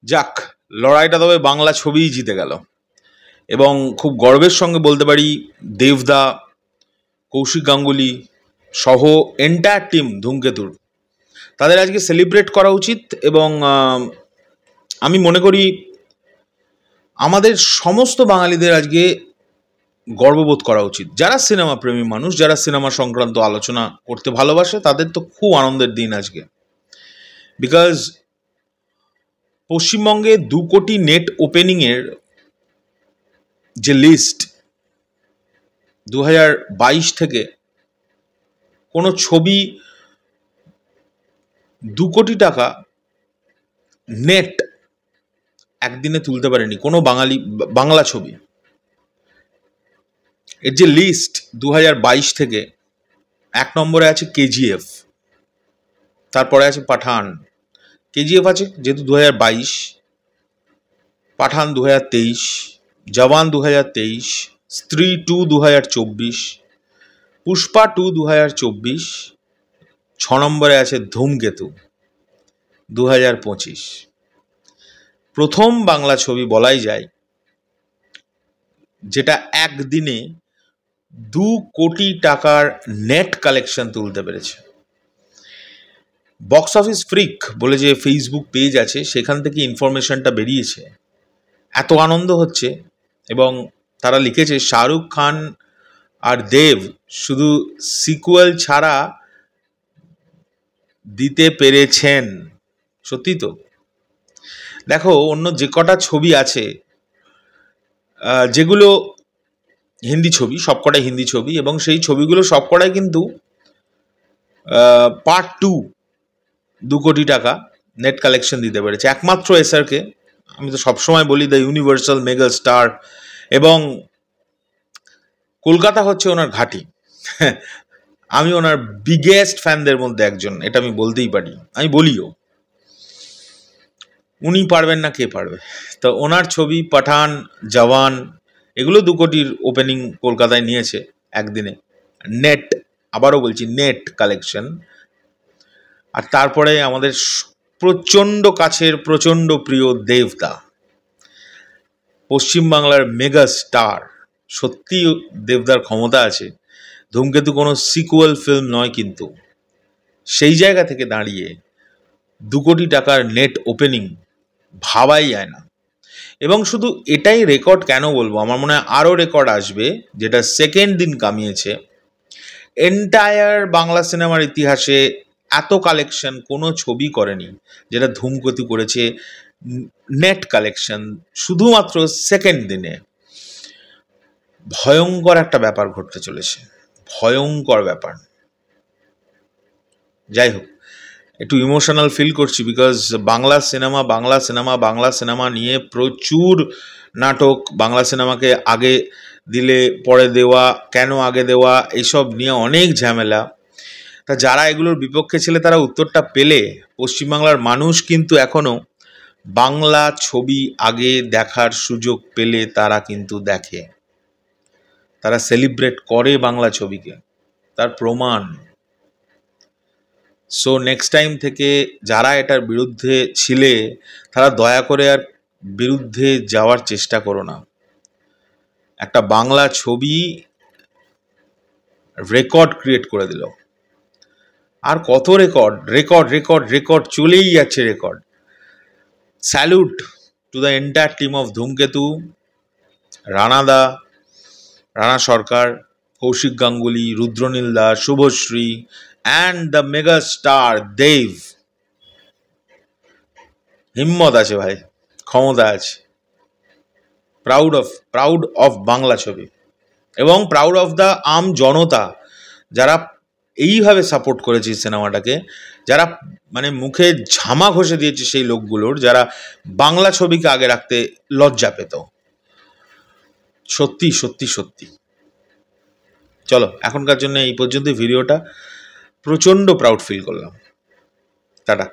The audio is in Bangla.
যাক, লড়াইটা তবে বাংলা ছবিই জিতে গেল এবং খুব গর্বের সঙ্গে বলতে পারি দেবদা, কৌশিক গাঙ্গুলি সহ এন্টায়ার টিম ধূমকেতুর, তাদের আজকে সেলিব্রেট করা উচিত। এবং আমি মনে করি আমাদের সমস্ত বাঙালিদের আজকে গর্ববোধ করা উচিত। যারা সিনেমা প্রেমী মানুষ, যারা সিনেমা সংক্রান্ত আলোচনা করতে ভালোবাসে, তাদের তো খুব আনন্দের দিন আজকে। বিকজ পশ্চিমবঙ্গে 2 কোটি নেট ওপেনিংয়ের যে লিস্ট 2022 থেকে কোনো ছবি 2 কোটি টাকা নেট একদিনে তুলতে পারেনি কোনো বাংলা ছবি। এর যে লিস্ট 2022 থেকে 1 নম্বরে আছে কেজিএফ, তারপরে আছে পাঠান। কেজিএফ আছে যেহেতু 2022, পাঠান 2023, জওয়ান 2023, স্ত্রী 2 2024, পুষ্পা 2 2024, 6 নম্বরে আছে ধূমকেতু 2025। প্রথম বাংলা ছবি বলাই যায় যেটা একদিনে 2 কোটি টাকার নেট কালেকশন তুলতে পেরেছে। বক্স অফিস ফ্রিক বলে যে ফেসবুক পেজ আছে, সেখান থেকে ইনফরমেশনটা বেরিয়েছে। এত আনন্দ হচ্ছে এবং তারা লিখেছে শাহরুখ খান আর দেব শুধু সিকুয়েল ছাড়া দিতে পেরেছেন। সত্যি তো। দেখো, অন্য যে কটা ছবি আছে যেগুলো হিন্দি ছবি, সবকটাই হিন্দি ছবি, এবং সেই ছবিগুলো সবকটাই কিন্তু পার্ট 2 2 কোটি টাকা নেট কালেকশন দিতে পেরেছে। একমাত্র এসআরকে, আমি তো সবসময় বলি দ্য ইউনিভার্সাল মেগা স্টার, এবং কলকাতা হচ্ছে ওনার ঘাঁটি। আমি ওনার বিগেস্ট ফ্যানদের মধ্যে একজন, এটা আমি বলতেই পারি, আমি বলিও। উনি পারবেন না কে পারবে? তো ওনার ছবি পাঠান, জওয়ান এগুলো 2 কোটির ওপেনিং কলকাতায় নিয়েছে একদিনে নেট, আবারও বলছি নেট কালেকশন। আর তারপরে আমাদের প্রচণ্ড কাছের, প্রচণ্ড প্রিয় দেবদা, পশ্চিমবাংলার মেগা স্টার। সত্যি দেবদার ক্ষমতা আছে। ধূমকেতু কোনো সিকুয়েল ফিল্ম নয়, কিন্তু সেই জায়গা থেকে দাঁড়িয়ে 2 কোটি টাকার নেট ওপেনিং ভাবাই যায় না। এবং শুধু এটাই রেকর্ড কেন বলবো, আমার মনে হয় আরও রেকর্ড আসবে যেটা সেকেন্ড দিন কামিয়েছে। এন্টায়ার বাংলা সিনেমার ইতিহাসে এত কালেকশন কোনো ছবি করেনি যেটা ধূমকেতু করেছে নেট কালেকশন শুধুমাত্র সেকেন্ড দিনে। ভয়ঙ্কর একটা ব্যাপার ঘটতে চলেছে, ভয়ঙ্কর ব্যাপার। যাই হোক, একটু ইমোশনাল ফিল করছি বিকজ বাংলা সিনেমা নিয়ে প্রচুর নাটক, বাংলা সিনেমাকে আগে দিলে পরে দেওয়া, কেন আগে দেওয়া, এইসব নিয়ে অনেক ঝামেলা। তা যারা এগুলোর বিপক্ষে ছিল তারা উত্তরটা পেলে। পশ্চিমবাংলার মানুষ কিন্তু এখনো বাংলা ছবি আগে দেখার সুযোগ পেলে তারা কিন্তু দেখে, তারা সেলিব্রেট করে বাংলা ছবিকে, তার প্রমাণ। সো নেক্সট টাইম থেকে যারা এটার বিরুদ্ধে ছিলে তারা দয়া করে আর বিরুদ্ধে যাওয়ার চেষ্টা করো না। একটা বাংলা ছবি রেকর্ড ক্রিয়েট করে দিল। আর কত রেকর্ড রেকর্ড রেকর্ড রেকর্ড চলেই যাচ্ছে record. Salute to the entire team of Dhumketu, রানাদা, Rana Sarkar, Kaushik Ganguly, Rudranil Das, Subhashree and the mega star Dev. হিম্মত আছে ভাই, ক্ষমতা আছে। প্রাউড অফ বাংলা ছবি এবং প্রাউড অফ দ্য আম জনতা যারা এইভাবে সাপোর্ট করেছে সিনেমাটাকে, যারা মানে মুখে ঝামা ঘষে দিয়েছে সেই লোকগুলোর যারা বাংলা ছবিকে আগে রাখতে লজ্জা পেত। সত্যি সত্যি সত্যি। চলো, এখনকার জন্য এই পর্যন্ত ভিডিওটা। প্রচণ্ড প্রাউড ফিল করলাম। টাটা।